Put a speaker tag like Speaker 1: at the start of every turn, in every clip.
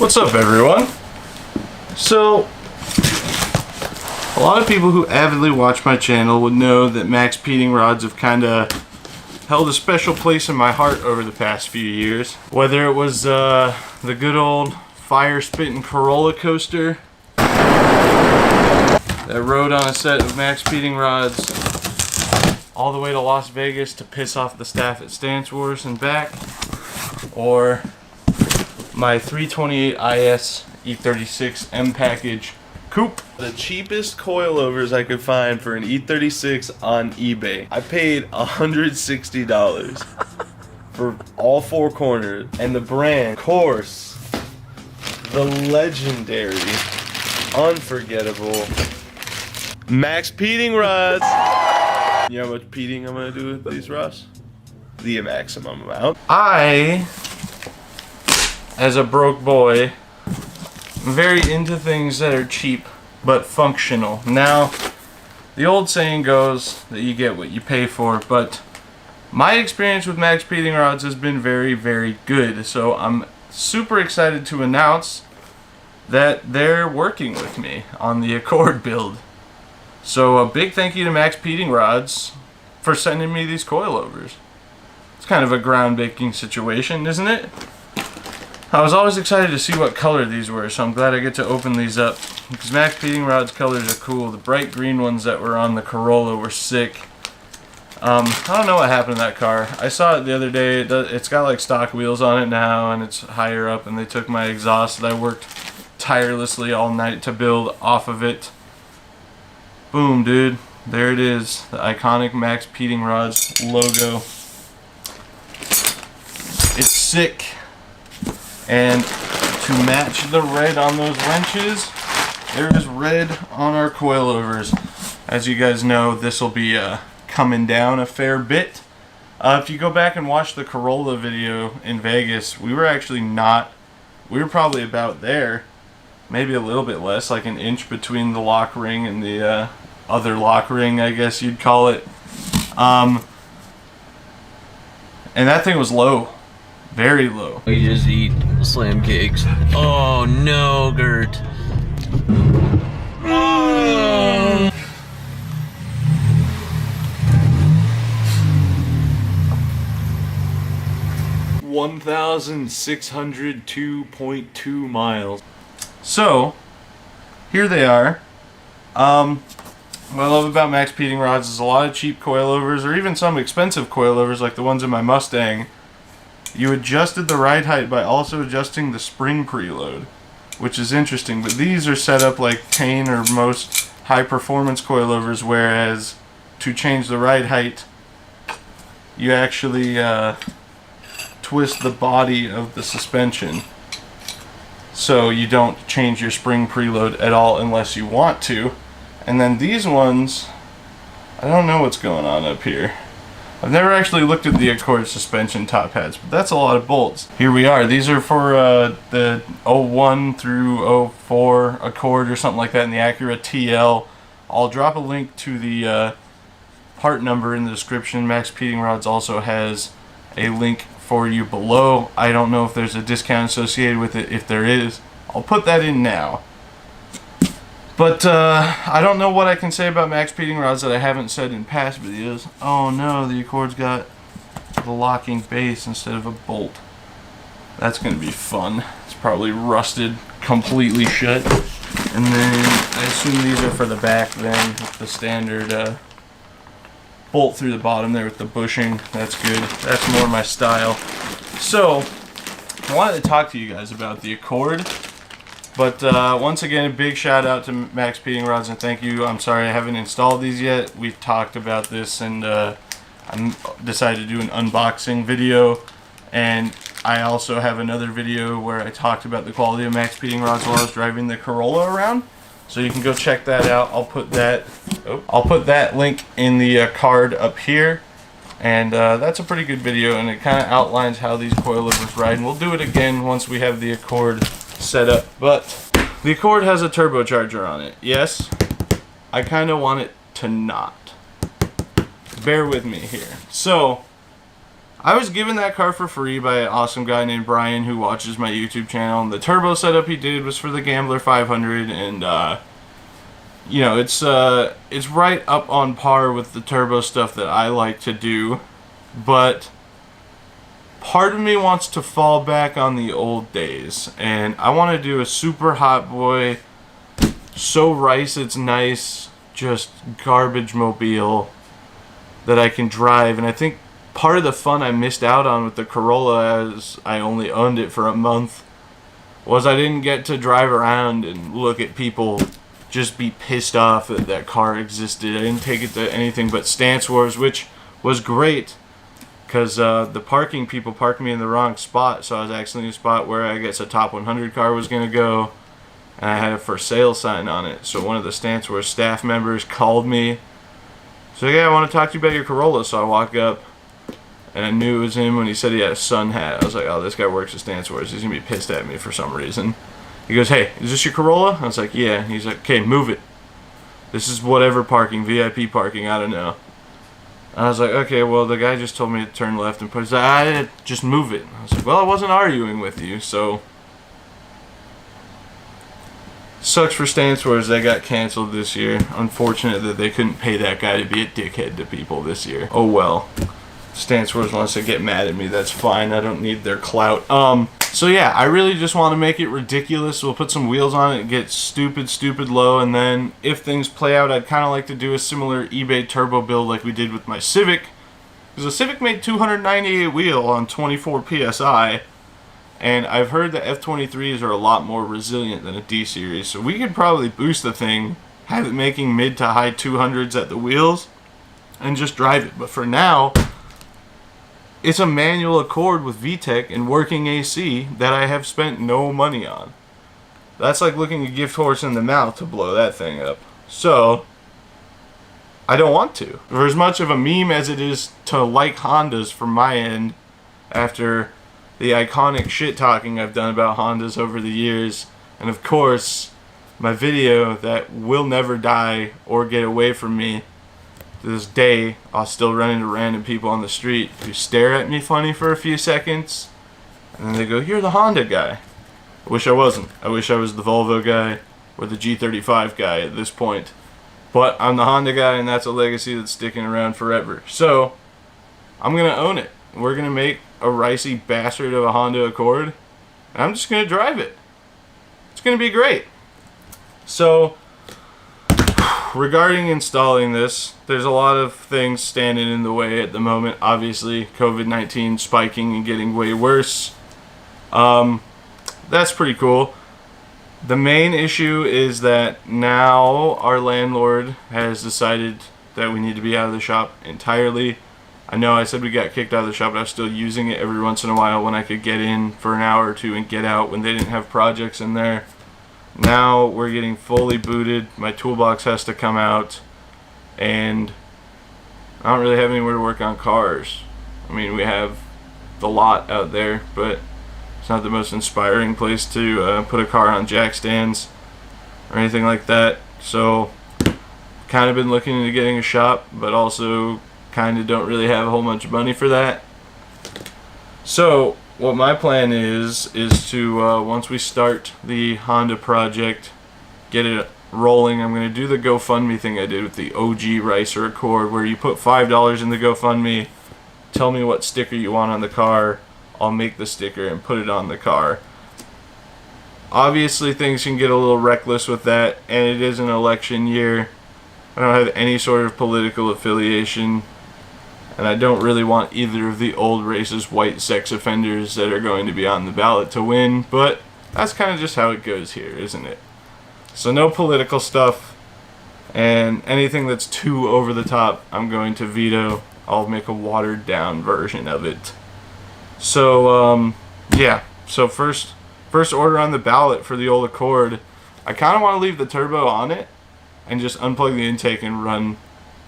Speaker 1: What's up, everyone? So, a lot of people who avidly watch my channel would know that Maxpeedingrods have kind of held a special place in my heart over the past few years. Whether it was the good old fire-spitting Corolla coaster that rode on a set of Maxpeedingrods all the way to Las Vegas to piss off the staff at Stance Wars and back, or my 328 IS E36 M package coupe. The cheapest coilovers I could find for an E36 on eBay. I paid $160 for all four corners, and the brand, of course, the legendary, unforgettable Maxpeedingrods. You know how much peeding I'm gonna do with these, Ross? The maximum amount. I, as a broke boy, I'm very into things that are cheap but functional. Now, the old saying goes that you get what you pay for, but my experience with Maxpeedingrods has been very, very good. So I'm super excited to announce that they're working with me on the Accord build. So a big thank you to Maxpeedingrods for sending me these coilovers. It's kind of a groundbreaking situation, isn't it? I was always excited to see what color these were, so I'm glad I get to open these up. Because Maxpeedingrods colors are cool. The bright green ones that were on the Corolla were sick. I don't know what happened to that car. I saw it the other day. It's got like stock wheels on it now, and it's higher up, and they took my exhaust that I worked tirelessly all night to build off of it. Boom, dude. There it is. The iconic Maxpeedingrods logo. It's sick. And to match the red on those wrenches, there is red on our coilovers. As you guys know, this will be coming down a fair bit. If you go back and watch the Corolla video in Vegas, we were probably about there. Maybe a little bit less, like an inch between the lock ring and the other lock ring, I guess you'd call it. And that thing was low. Very low.
Speaker 2: We just eat slam cakes. Oh no, Gert. Oh.
Speaker 1: 1,602.2 miles. So, here they are. What I love about Maxpeedingrods is a lot of cheap coilovers, or even some expensive coilovers like the ones in my Mustang. You adjusted the ride height by also adjusting the spring preload, which is interesting. But these are set up like Tane or most high-performance coilovers, whereas to change the ride height, you actually twist the body of the suspension. So you don't change your spring preload at all unless you want to. And then these ones, I don't know what's going on up here. I've never actually looked at the Accord suspension top hats, but that's a lot of bolts. Here we are. These are for the 01 through 04 Accord or something like that in the Acura TL. I'll drop a link to the part number in the description. Maxpeedingrods also has a link for you below. I don't know if there's a discount associated with it. If there is, I'll put that in now. But I don't know what I can say about Maxpeedingrods that I haven't said in past videos. Oh no, the Accord's got the locking base instead of a bolt. That's going to be fun. It's probably rusted completely shut. And then I assume these are for the back then, with the standard bolt through the bottom there with the bushing. That's good. That's more my style. So, I wanted to talk to you guys about the Accord. But once again, a big shout out to Maxpeedingrods, and thank you. I'm sorry I haven't installed these yet. We've talked about this, and I decided to do an unboxing video. And I also have another video where I talked about the quality of Maxpeedingrods while I was driving the Corolla around. So you can go check that out. I'll put that link in the card up here. And that's a pretty good video, and it kind of outlines how these coilovers ride. And we'll do it again once we have the Accord set up. But the Accord has a turbocharger on it. Yes, I kind of want it to not. Bear with me here. So I was given that car for free by an awesome guy named Brian who watches my YouTube channel. And the turbo setup he did was for the Gambler 500, and you know, it's right up on par with the turbo stuff that I like to do, but part of me wants to fall back on the old days, and I want to do a super hot boy, so rice it's nice, just garbage mobile that I can drive. And I think part of the fun I missed out on with the Corolla, as I only owned it for a month, was I didn't get to drive around and look at people just be pissed off that that car existed. I didn't take it to anything but Stance Wars, which was great because the parking people parked me in the wrong spot, so I was actually in a spot where I guess a top 100 car was going to go, and I had a for sale sign on it. So one of the Stance Wars staff members called me. So yeah, I want to talk to you about your Corolla. So I walk up, and I knew it was him when he said he had a sun hat. I was like, oh, this guy works at Stance Wars. He's going to be pissed at me for some reason. He goes, hey, is this your Corolla? I was like, yeah. He's like, okay, move it. This is whatever parking, VIP parking, I don't know. I was like, okay, well, the guy just told me to turn left and put his, just move it. I was like, well, I wasn't arguing with you, so. Sucks for Stance Wars, they got canceled this year. Unfortunate that they couldn't pay that guy to be a dickhead to people this year. Oh well. Stance Wars wants to get mad at me, that's fine. I don't need their clout. So yeah, I really just want to make it ridiculous. We'll put some wheels on it, get stupid low, and then if things play out, I'd kind of like to do a similar eBay turbo build like we did with my Civic. Because the Civic made 298 wheel on 24 PSI, and I've heard that F23s are a lot more resilient than a D-Series, so we could probably boost the thing, have it making mid to high 200s at the wheels, and just drive it. But for now, it's a manual Accord with VTEC and working AC that I have spent no money on. That's like looking a gift horse in the mouth to blow that thing up. So, I don't want to. For as much of a meme as it is to like Hondas from my end, after the iconic shit talking I've done about Hondas over the years, and of course, my video that will never die or get away from me. To this day, I'll still run into random people on the street who stare at me funny for a few seconds, and then they go, you're the Honda guy. I wish I wasn't. I wish I was the Volvo guy or the G35 guy at this point. But I'm the Honda guy, and that's a legacy that's sticking around forever. So, I'm going to own it. We're going to make a ricey bastard of a Honda Accord, and I'm just going to drive it. It's going to be great. So, regarding installing this, there's a lot of things standing in the way at the moment. Obviously, COVID-19 spiking and getting way worse. That's pretty cool. The main issue is that now our landlord has decided that we need to be out of the shop entirely. I know I said we got kicked out of the shop, but I was still using it every once in a while when I could get in for an hour or two and get out when they didn't have projects in there. Now we're getting fully booted. My toolbox has to come out, and I don't really have anywhere to work on cars. I mean, we have the lot out there, but it's not the most inspiring place to put a car on jack stands or anything like that. So, kind of been looking into getting a shop, but also kind of don't really have a whole bunch of money for that. So, what my plan is to, once we start the Honda project, get it rolling, I'm going to do the GoFundMe thing I did with the OG Ricer Accord, where you put $5 in the GoFundMe, tell me what sticker you want on the car, I'll make the sticker and put it on the car. Obviously things can get a little reckless with that, and it is an election year. I don't have any sort of political affiliation, and I don't really want either of the old racist white sex offenders that are going to be on the ballot to win, but that's kind of just how it goes here, isn't it? So no political stuff, and anything that's too over the top, I'm going to veto. I'll make a watered down version of it. So, yeah. So first order on the ballot for the old Accord. I kind of want to leave the turbo on it and just unplug the intake and run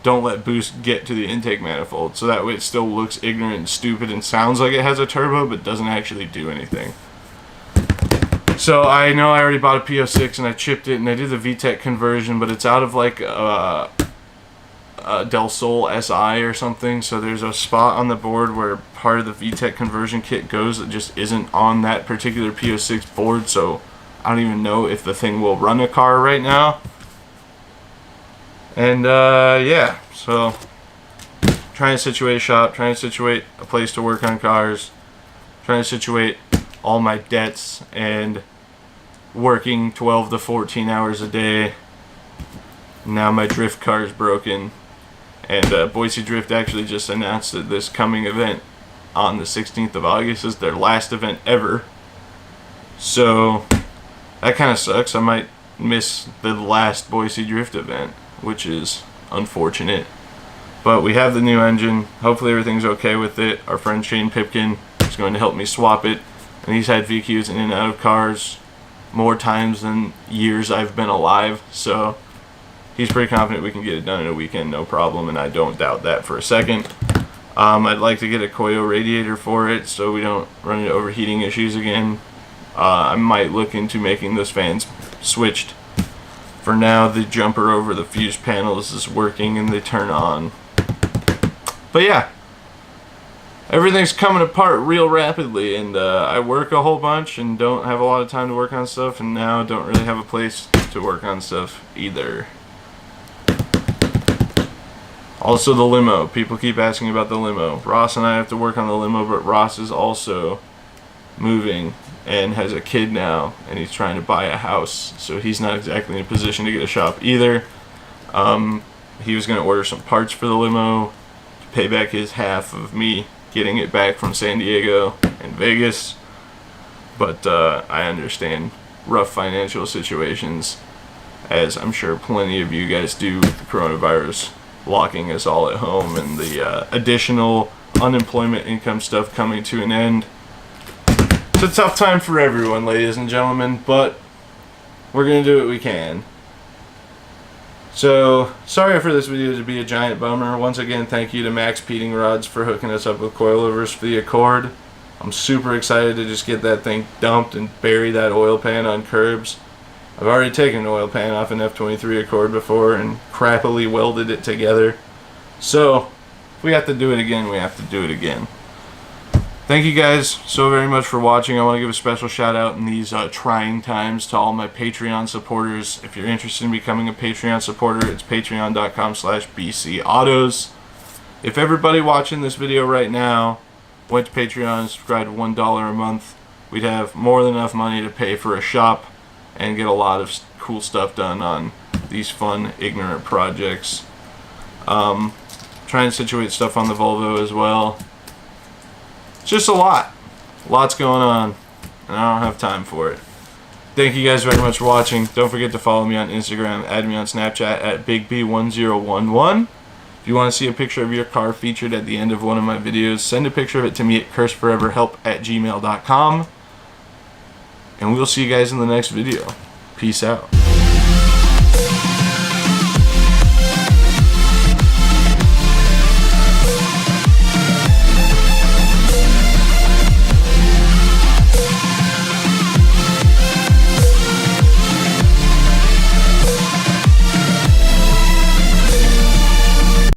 Speaker 1: don't let boost get to the intake manifold, so that way it still looks ignorant and stupid and sounds like it has a turbo but doesn't actually do anything. So I know I already bought a P06 and I chipped it and I did the VTEC conversion, but it's out of like a Del Sol SI or something, so there's a spot on the board where part of the VTEC conversion kit goes that just isn't on that particular P06 board, so I don't even know if the thing will run a car right now. And yeah, so trying to situate a shop, trying to situate a place to work on cars, trying to situate all my debts, and working 12 to 14 hours a day. Now my drift car is broken, and Boise Drift actually just announced that this coming event on the 16th of August is their last event ever. So that kind of sucks. I might miss the last Boise Drift event, which is unfortunate. But we have the new engine. Hopefully everything's okay with it. Our friend Shane Pipkin is going to help me swap it, and he's had VQs in and out of cars more times than years I've been alive, so he's pretty confident we can get it done in a weekend, no problem, and I don't doubt that for a second. I'd like to get a Coil radiator for it so we don't run into overheating issues again. I might look into making those fans switched. For now, the jumper over the fuse panels is working and they turn on. But yeah, everything's coming apart real rapidly, and I work a whole bunch and don't have a lot of time to work on stuff, and now don't really have a place to work on stuff either. Also the limo. People keep asking about the limo. Ross and I have to work on the limo, but Ross is also moving and has a kid now, and he's trying to buy a house, so he's not exactly in a position to get a shop either. He was going to order some parts for the limo to pay back his half of me getting it back from San Diego and Vegas, but I understand rough financial situations, as I'm sure plenty of you guys do with the coronavirus locking us all at home and the additional unemployment income stuff coming to an end. It's a tough time for everyone, ladies and gentlemen, but we're going to do what we can. So, sorry for this video to be a giant bummer. Once again, thank you to Maxpeedingrods for hooking us up with coilovers for the Accord. I'm super excited to just get that thing dumped and bury that oil pan on curbs. I've already taken an oil pan off an F23 Accord before and crappily welded it together. So, if we have to do it again, we have to do it again. Thank you guys so very much for watching. I want to give a special shout out in these trying times to all my Patreon supporters. If you're interested in becoming a Patreon supporter, it's patreon.com/bcautos. If everybody watching this video right now went to Patreon and subscribed $1 a month, we'd have more than enough money to pay for a shop and get a lot of cool stuff done on these fun, ignorant projects. Trying to situate stuff on the Volvo as well. It's just a lot. Lots going on, and I don't have time for it. Thank you guys very much for watching. Don't forget to follow me on Instagram, add me on Snapchat at BigB1011. If you want to see a picture of your car featured at the end of one of my videos, send a picture of it to me at curseforeverhelp@gmail.com. And we'll see you guys in the next video. Peace out.